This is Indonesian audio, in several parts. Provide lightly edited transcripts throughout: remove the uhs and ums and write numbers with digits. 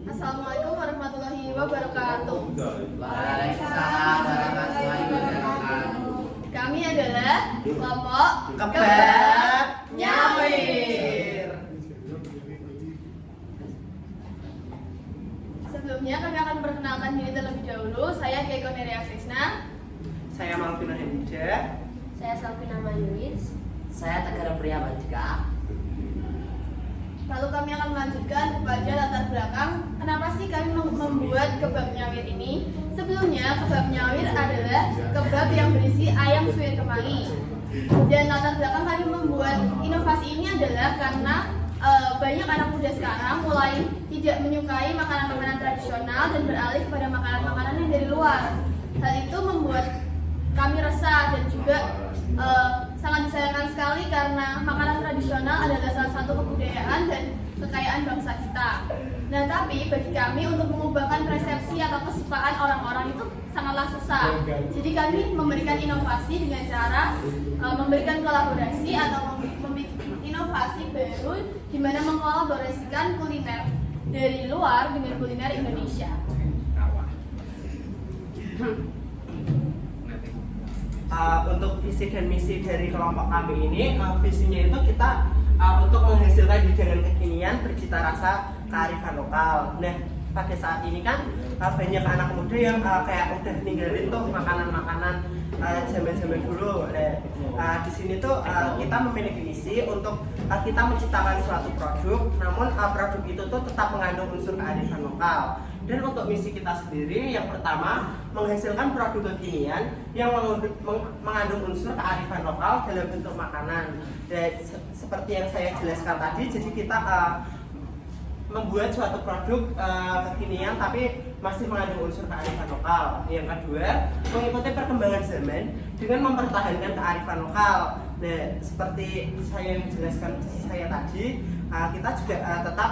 Assalamualaikum warahmatullahi wabarakatuh. Waalaikumsalam warahmatullahi wabarakatuh. Kami adalah kelompok Kebab Nyawir. Sebelumnya kami akan memperkenalkan diri terlebih dahulu. Saya Keiko Nerea Krisna. Saya Malvina Hendija. Saya Salvina Mayuris. Saya Tegar Priyabadika. Lalu kami akan melanjutkan kepada latar belakang kenapa sih kami membuat kebab nyawir ini. Sebelumnya kebab nyawir adalah kebab yang berisi ayam suwir kemangi. Dan latar belakang kami membuat inovasi ini adalah karena banyak anak muda sekarang mulai tidak menyukai makanan-makanan tradisional dan beralih kepada makanan-makanan yang dari luar. Hal itu membuat kami resah dan juga sangat disayangkan sekali karena makanan tradisional adalah salah satu kebudayaan dan kekayaan bangsa kita. Nah, tapi bagi kami untuk mengubahkan persepsi atau kesukaan orang-orang itu sangatlah susah. Jadi kami memberikan inovasi dengan cara memberikan kolaborasi atau membuat inovasi baru di mana mengkolaborasikan kuliner dari luar dengan kuliner Indonesia. Untuk visi dan misi dari kelompok kami ini, visinya itu kita untuk menghasilkan hidangan kekinian bercita rasa kearifan lokal. Nah, pada saat ini kan banyak anak muda yang kayak udah ninggalin tuh makanan-makanan zaman-zaman dulu. Nah, di sini tuh kita memiliki misi untuk kita menciptakan suatu produk, namun produk itu tuh tetap mengandung unsur kearifan lokal. Dan untuk misi kita sendiri, yang pertama menghasilkan produk kekinian yang mengandung unsur kearifan lokal dalam bentuk makanan. Dan seperti yang saya jelaskan tadi, jadi kita membuat suatu produk kekinian tapi masih mengandung unsur kearifan lokal. Yang kedua, mengikuti perkembangan zaman dengan mempertahankan kearifan lokal. Nah, seperti saya yang jelaskan saya tadi, kita juga tetap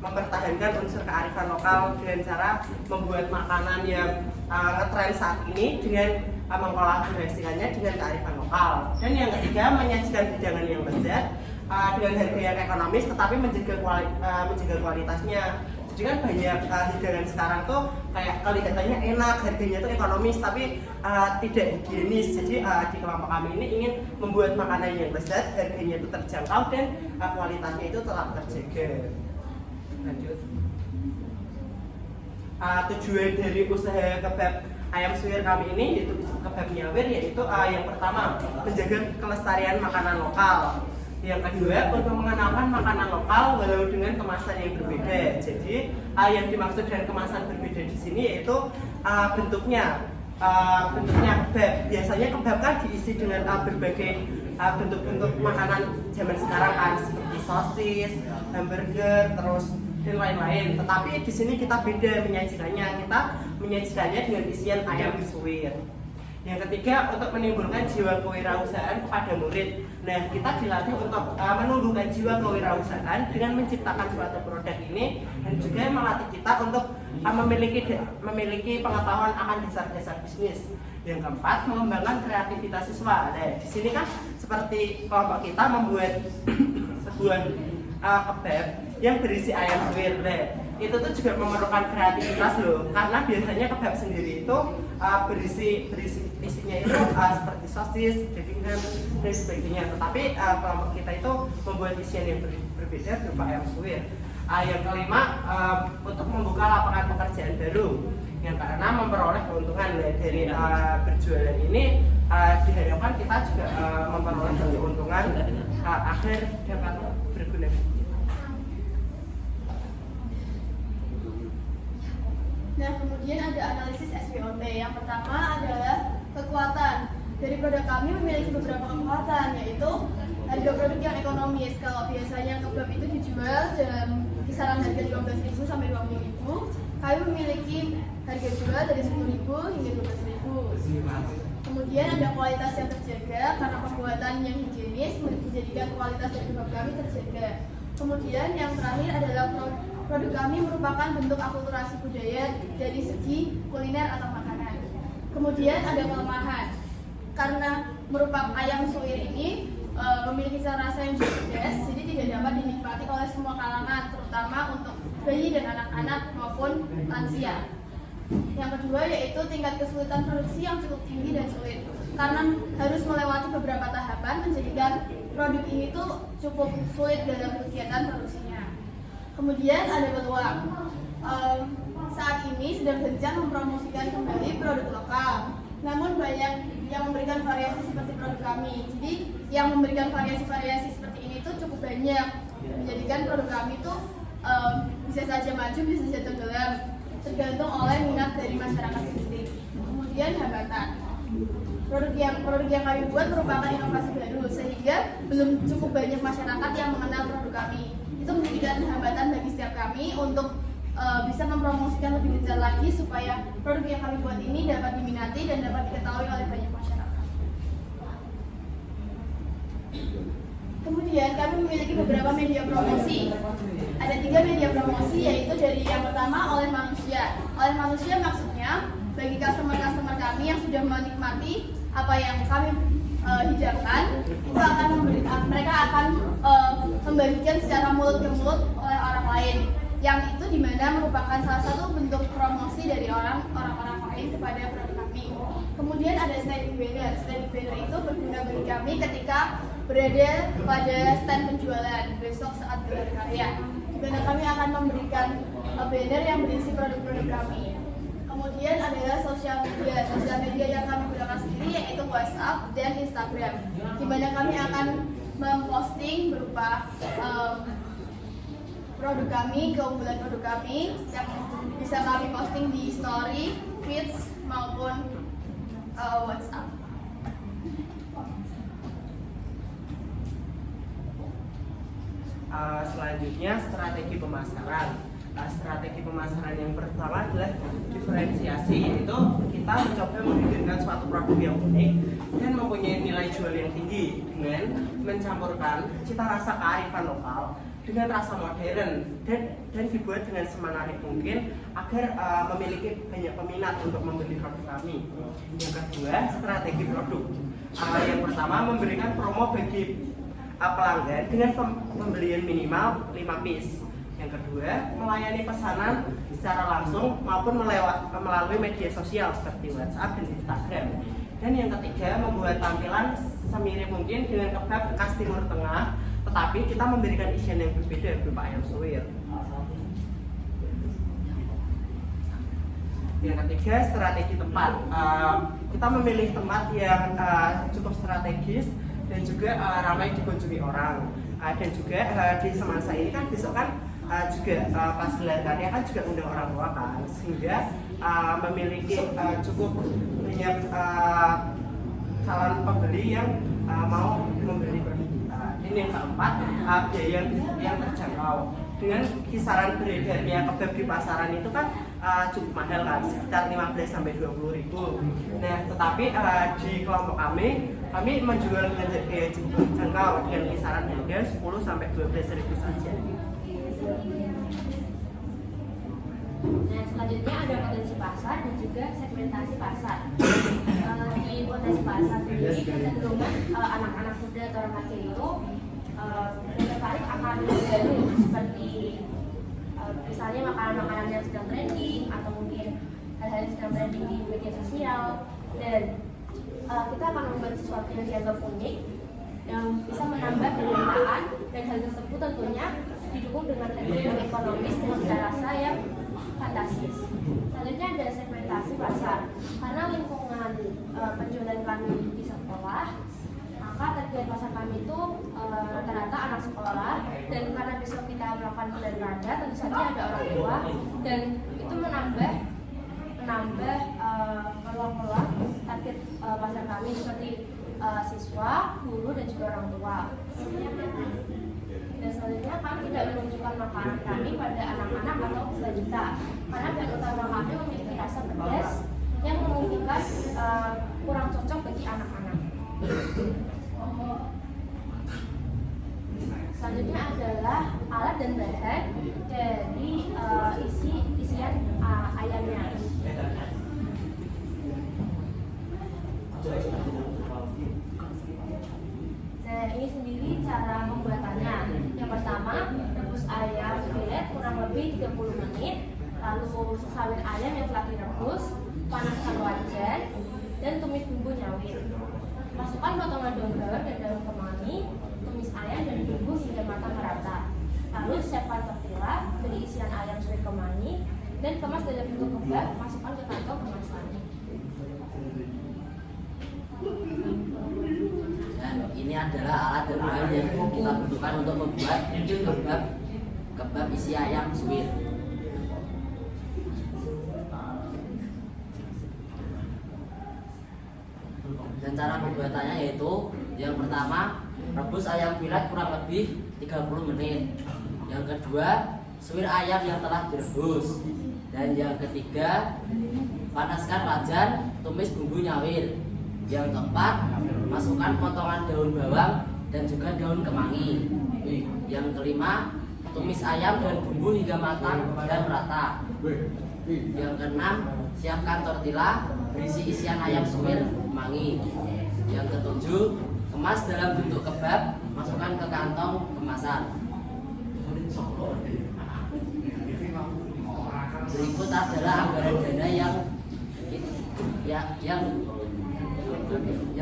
mempertahankan unsur kearifan lokal dengan cara membuat makanan yang ngetren saat ini dengan mengkolaborasikannya dengan kearifan lokal. Dan yang ketiga, menyajikan hidangan yang lezat dengan harga yang ekonomis tetapi menjaga kualitasnya. Jadi kan banyak hidangan sekarang tuh kayak kelihatannya enak, harganya tuh ekonomis tapi tidak higienis. Jadi di kelompok kami ini ingin membuat makanan yang lezat, harganya itu terjangkau dan kualitasnya itu tetap terjaga. Lanjut. Tujuan dari usaha kebab ayam suwir kami ini yaitu kebab nyawir, yaitu yang pertama menjaga kelestarian makanan lokal. Yang kedua, untuk mengenalkan makanan lokal walau dengan kemasan yang berbeda. Jadi yang dimaksud dengan kemasan berbeda di sini yaitu bentuknya kebab. Biasanya kebab kan diisi dengan berbagai bentuk-bentuk makanan zaman sekarang kan, seperti sosis, hamburger, terus dan lain-lain. Tetapi di sini kita beda menyajikannya. Kita menyajikannya dengan isian ayam suwir. Yang ketiga, untuk menimbulkan jiwa kewirausahaan kepada murid. Nah, kita dilatih untuk menumbuhkan jiwa kewirausahaan dengan menciptakan suatu produk ini, dan juga melatih kita untuk memiliki pengetahuan akan dasar-dasar bisnis. Yang keempat, mengembangkan kreativitas siswa. Nah, di sini kan seperti kelompok kita membuat sebuah kebab yang berisi ayam suwir. Nah, itu tuh juga memerlukan kreativitas loh, karena biasanya kebab sendiri itu berisi isinya itu seperti sosis, daging ham dan sebagainya. Tetapi kelompok kita itu membuat isian yang berbeda berupa ayam suwir. Yang kelima, untuk membuka lapangan pekerjaan baru yang karena memperoleh keuntungan dari berjualan ini, diharapkan kita juga memperoleh keuntungan agar dapat berguna. Nah, kemudian ada analisis SWOT. Yang pertama adalah kekuatan. Dari produk kami memiliki beberapa kekuatan, yaitu harga produk yang ekonomis. Kalau biasanya kebab itu dijual dalam kisaran harga 15.000 sampai 20.000, kami memiliki harga jual dari 10.000 hingga 12.000. Kemudian ada kualitas yang terjaga karena pembuatan yang higienis menjadikan kualitas dari kebab kami terjaga. Kemudian yang terakhir adalah produk kami merupakan bentuk akulturasi budaya dari segi kuliner atau makanan. Kemudian ada kelemahan, karena merupakan ayam suwir ini memiliki cita rasa yang cukup pedas, jadi tidak dapat dinikmati oleh semua kalangan, terutama untuk bayi dan anak-anak maupun lansia. Yang kedua yaitu tingkat kesulitan produksi yang cukup tinggi dan sulit, karena harus melewati beberapa tahapan menjadikan produk ini tuh cukup sulit dalam kegiatan produksinya. Kemudian ada peluang. Saat ini sedang gencar mempromosikan kembali produk lokal, namun banyak yang memberikan variasi seperti produk kami. Jadi yang memberikan variasi-variasi seperti ini tuh cukup banyak, menjadikan produk kami tuh bisa saja maju, bisa saja tenggelam, tergantung oleh minat dari masyarakat sendiri. Kemudian hambatan. Produk yang kami buat merupakan inovasi baru, sehingga belum cukup banyak masyarakat yang mengenal produk kami. Itu menjadikan hambatan bagi setiap kami untuk bisa mempromosikan lebih gencar lagi supaya produk yang kami buat ini dapat diminati dan dapat diketahui oleh banyak masyarakat. Kemudian kami memiliki beberapa media promosi. Ada 3 media promosi, yaitu dari yang pertama oleh manusia. Oleh manusia maksudnya bagi customer-customer kami yang sudah menikmati apa yang kami hidangkan, itu akan mereka akan membagikan secara mulut ke mulut oleh orang lain, yang itu dimana merupakan salah satu bentuk promosi dari orang-orang lain kepada produk kami. Kemudian ada standing banner. Standing banner itu berguna bagi kami ketika berada pada stand penjualan besok saat gelar karya, di mana kami akan memberikan banner yang berisi produk-produk kami. Kemudian adalah sosial media yang kami gunakan sendiri, yaitu WhatsApp dan Instagram, di mana kami akan memposting berupa produk kami, keunggulan produk kami yang bisa kami posting di story, feeds maupun WhatsApp. Selanjutnya strategi pemasaran. Strategi pemasaran yang pertama adalah diferensiasi, yaitu kita mencoba membikinkan suatu produk yang unik dan mempunyai nilai jual yang tinggi dengan mencampurkan cita rasa kearifan lokal dengan rasa modern dan dibuat dengan semenarik mungkin agar memiliki banyak peminat untuk membeli produk kami. Yang kedua, strategi produk. Yang pertama, memberikan promo bagi pelanggan dengan pembelian minimal 5 piece. Yang kedua, melayani pesanan secara langsung maupun melalui media sosial seperti WhatsApp dan Instagram. Dan yang ketiga, membuat tampilan semirip mungkin dengan kebab khas Timur Tengah, tetapi kita memberikan isian yang berbeda berupa ayam suwir. Yang ketiga, strategi tempat. Kita memilih tempat yang cukup strategis dan juga ramai dikunjungi orang. Dan juga di semasa ini kan besok kan juga pas gelar karya kan juga undang orang tua kan, sehingga memiliki cukup banyak calon pembeli yang mau membeli produk kita. Ini yang keempat, biaya yang terjangkau. Dengan kisaran beredarnya kebab di pasaran itu kan cukup mahal kan, sekitar 15 sampai 20 ribu. Nah, tetapi di kelompok kami menjual dengan harga yang cukup terjangkau dengan kisaran harga 10 sampai 12 ribu saja. Nah, selanjutnya ada potensi pasar dan juga segmentasi pasar. Di potensi pasar sendiri kecenderungan anak-anak muda atau remaja itu tertarik akan baru seperti misalnya makanan-makanan yang sedang trending atau mungkin hal-hal yang sedang trending di media sosial, dan kita akan membuat sesuatu yang dianggap unik yang bisa menambah penderitaan, dan hal tersebut tentunya didukung dengan teknik ekonomis dan cita rasa yang fantastis. Selanjutnya ada segmentasi pasar. Karena lingkungan penjualan kami di sekolah, maka target pasar kami itu rata-rata anak sekolah, dan karena besok kita melakukan gelar karya, tentu saja ada orang tua, dan itu menambah peluang-peluang target pasar kami seperti siswa, guru, dan juga orang tua. Dan selanjutnya kami tidak menunjukkan makanan kami pada anak-anak atau balita, karena bahan utama kami memiliki rasa pedas yang memungkinkan kurang cocok bagi anak-anak. Selanjutnya adalah alat dan bahan dari isian ayamnya. Nah, ini ayam yang telah direbus, panaskan wajan, dan tumis bumbu nyawir. Masukkan potongan daun bawang dan daun kemangi, tumis ayam dan bumbu hingga matang merata. Lalu siapkan tortilla, beri isian ayam suwir kemangi, dan kemas dalam bentuk kebab, masukkan ke kantong kemasan. Dan ini adalah alat dan bahan yang kita butuhkan untuk membuat kebab isi ayam suwir. Dan cara pembuatannya yaitu yang pertama, rebus ayam filet kurang lebih 30 menit. Yang kedua, suwir ayam yang telah direbus. Dan yang ketiga, panaskan wajan, tumis bumbu nyawir. Yang keempat, masukkan potongan daun bawang dan juga daun kemangi. Yang kelima, tumis ayam dan bumbu hingga matang dan merata. Yang keenam, siapkan tortilla berisi isian ayam suwir kemangi. Yang ketujuh, kemas dalam bentuk kebab, masukkan ke kantong kemasan. Berikut adalah anggaran dana yang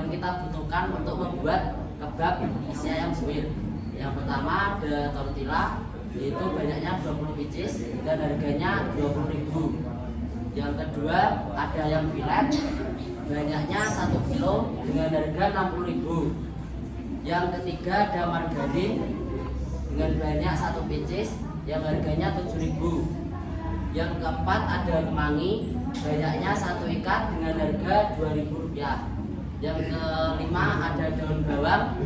kita butuhkan untuk membuat kebab isi ayam suwir. Yang pertama ada tortilla, yaitu banyaknya 20 pieces dan harganya 20.000. Yang kedua ada ayam filet, banyaknya 1 kilo dengan harga 60.000. Yang ketiga ada margarin dengan banyak 1 pieces yang harganya 7.000. Yang keempat ada kemangi, banyaknya 1 ikat dengan harga Rp2.000. Yang kelima ada daun bawang,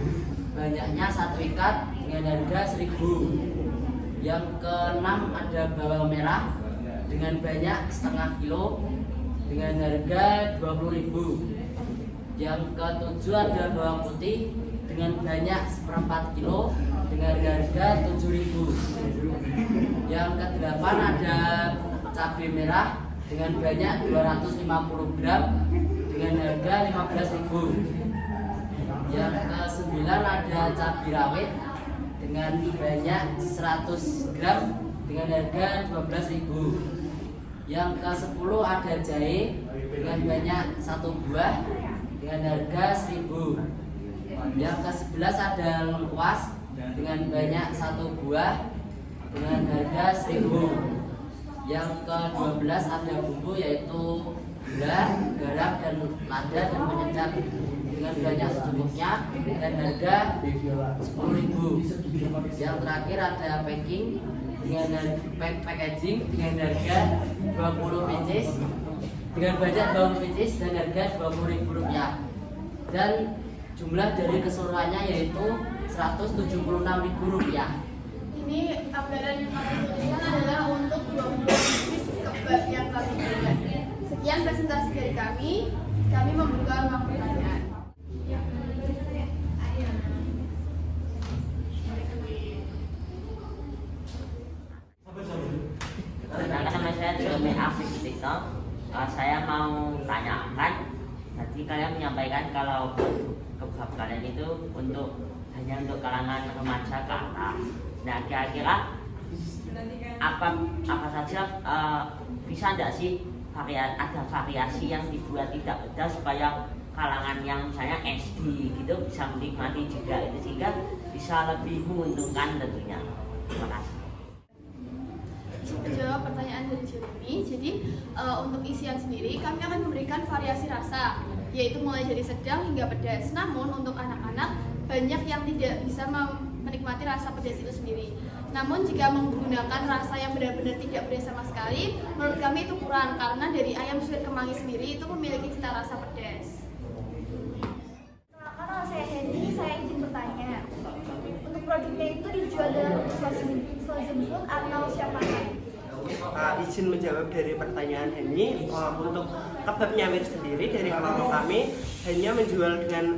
banyaknya 1 ikat dengan harga Rp1.000. Yang keenam ada bawang merah dengan banyak setengah kilo dengan harga Rp20.000. Yang ketujuh ada bawang putih dengan banyak 1/4 kilo dengan harga Rp7.000. Yang kedelapan ada cabai merah dengan banyak 250 gram dengan harga Rp15.000. Yang kesembilan ada cabai rawit dengan banyak 100 gram dengan harga Rp12.000. Yang ke-10 ada jahe dengan banyak 1 buah dengan harga Rp1.000. Yang ke-11 ada lengkuas dengan banyak 1 buah dengan harga Rp1.000. Yang ke-12 ada bumbu yaitu gula, garam, dan lada dan penyedap dengan banyak secukupnya dan harga Rp10.000. Yang terakhir ada packing dengan packaging dengan harga 20 pieces dengan banyak 20 pieces dan harga Rp20.000. Dan jumlah dari keseluruhannya yaitu Rp176.000. Ini anggaran yang kami tuliskan adalah untuk 20 pieces kebab yang kami buat. Sekian presentasi dari kami membuka ruang pertanyaan. Perkenalkan, nama saya Jerome Afif Tito. Saya mau tanyakan, tadi kalian menyampaikan kalau kebab kalian itu hanya untuk kalangan remaja ke atas. Nah, kira-kira apa saja bisa tidak sih ada variasi yang dibuat tidak pedas supaya kalangan yang misalnya SD gitu bisa menikmati juga itu sehingga bisa lebih menguntungkan tentunya. Terima kasih. Jawab pertanyaan dari Jeremy. Jadi untuk isian sendiri kami akan memberikan variasi rasa, yaitu mulai dari sedang hingga pedas. Namun untuk anak-anak banyak yang tidak bisa menikmati rasa pedas itu sendiri. Namun jika menggunakan rasa yang benar-benar tidak pedas sama sekali, menurut kami itu kurang karena dari ayam suwir kemangi sendiri itu memiliki cita rasa pedas. Kenalkan, nama saya Henny, saya izin bertanya. Untuk produknya itu dijual dalam frozen food atau siap pakai? Izin menjawab dari pertanyaan Henny. Untuk kebab nyawir sendiri dari kelompok kami hanya menjual dengan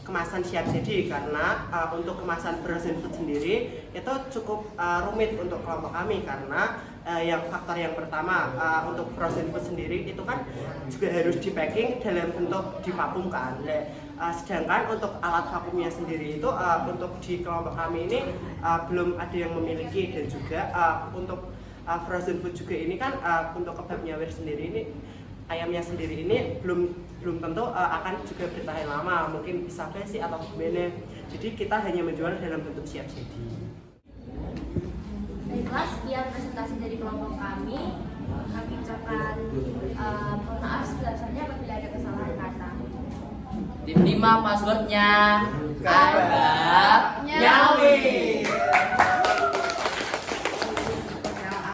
kemasan siap saji karena untuk kemasan frozen food sendiri itu cukup rumit untuk kelompok kami karena faktor yang pertama untuk frozen food sendiri itu kan juga harus di packing dalam bentuk divakumkan. Sedangkan untuk alat vakumnya sendiri itu untuk di kelompok kami ini belum ada yang memiliki dan juga untuk frozen food juga ini kan untuk kebab nyawir sendiri ini ayamnya sendiri ini belum tentu akan juga bertahan lama, mungkin bisa basi atau gimana. Jadi kita hanya menjual dalam bentuk siap saji. Baiklah, sekian presentasi dari kelompok kami. Kami ucapkan mohon maaf sebesar-besarnya apabila ada kesalahan kata. Tim 5 passwordnya Kebab Nyawir.